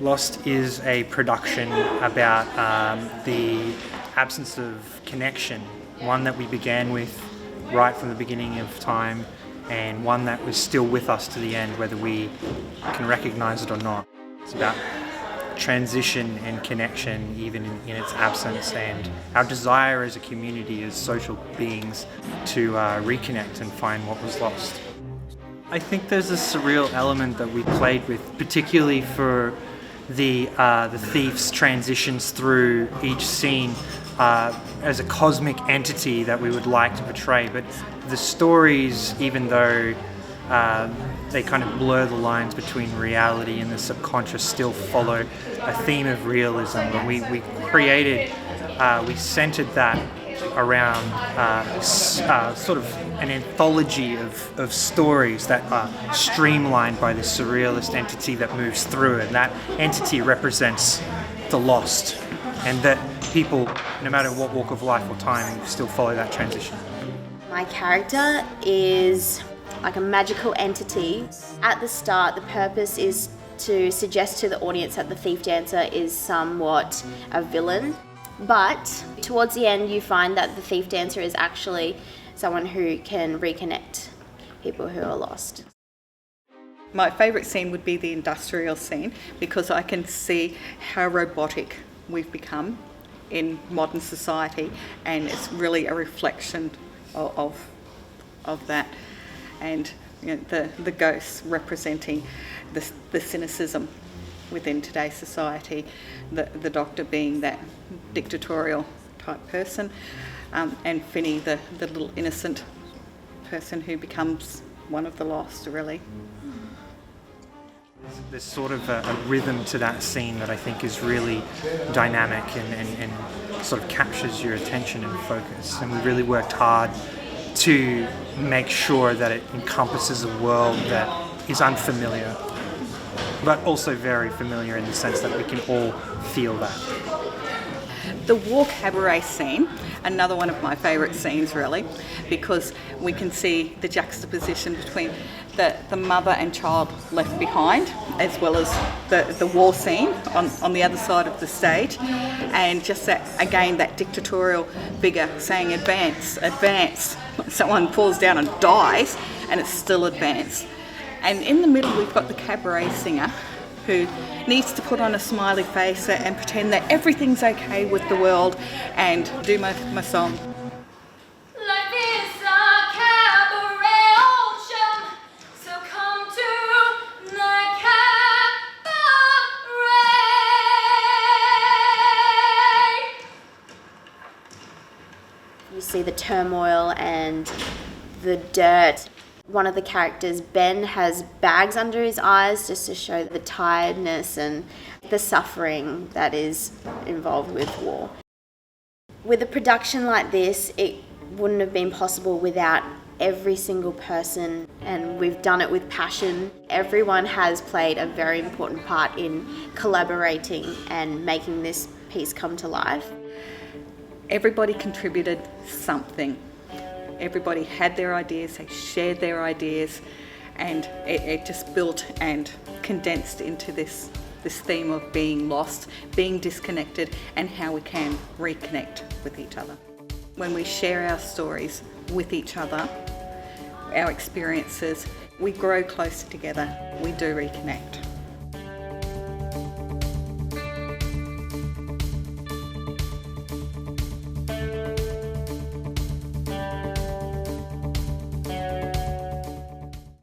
Lost is a production about the absence of connection, one that we began with right from the beginning of time and one that was still with us to the end, whether we can recognize it or not. It's about transition and connection even in its absence, and our desire as a community, as social beings, to reconnect and find what was lost. I think there's a surreal element that we played with, particularly for the thief's transitions through each scene as a cosmic entity that we would like to portray. But the stories, even though they kind of blur the lines between reality and the subconscious, still follow a theme of realism. And we centered that around sort of an anthology of stories that are streamlined by this surrealist entity that moves through, and that entity represents the lost, and that people, no matter what walk of life or time, still follow that transition. My character is like a magical entity. At the start, the purpose is to suggest to the audience that the thief dancer is somewhat a villain, but towards the end you find that the thief dancer is actually someone who can reconnect people who are lost. My favourite scene would be the industrial scene, because I can see how robotic we've become in modern society, and it's really a reflection of that. And you know, the ghosts representing the cynicism within today's society, the doctor being that dictatorial type person, and Finny the little innocent person who becomes one of the lost, really. There's sort of a rhythm to that scene that I think is really dynamic and sort of captures your attention and focus, and we really worked hard to make sure that it encompasses a world that is unfamiliar, but also very familiar in the sense that we can all feel that. The war cabaret scene, another one of my favourite scenes really, because we can see the juxtaposition between the mother and child left behind, as well as the war scene on the other side of the stage, and just that, again, that dictatorial figure saying advance, advance. Someone falls down and dies, and it's still advance. And in the middle we've got the cabaret singer who needs to put on a smiley face and pretend that everything's okay with the world and do my song. Life is a cabaret ocean, so come to the cabaret. You see the turmoil and the dirt. One of the characters, Ben, has bags under his eyes just to show the tiredness and the suffering that is involved with war. With a production like this, it wouldn't have been possible without every single person, and we've done it with passion. Everyone has played a very important part in collaborating and making this piece come to life. Everybody contributed something. Everybody had their ideas, they shared their ideas, and it just built and condensed into this theme of being lost, being disconnected, and how we can reconnect with each other. When we share our stories with each other, our experiences, we grow closer together, we do reconnect.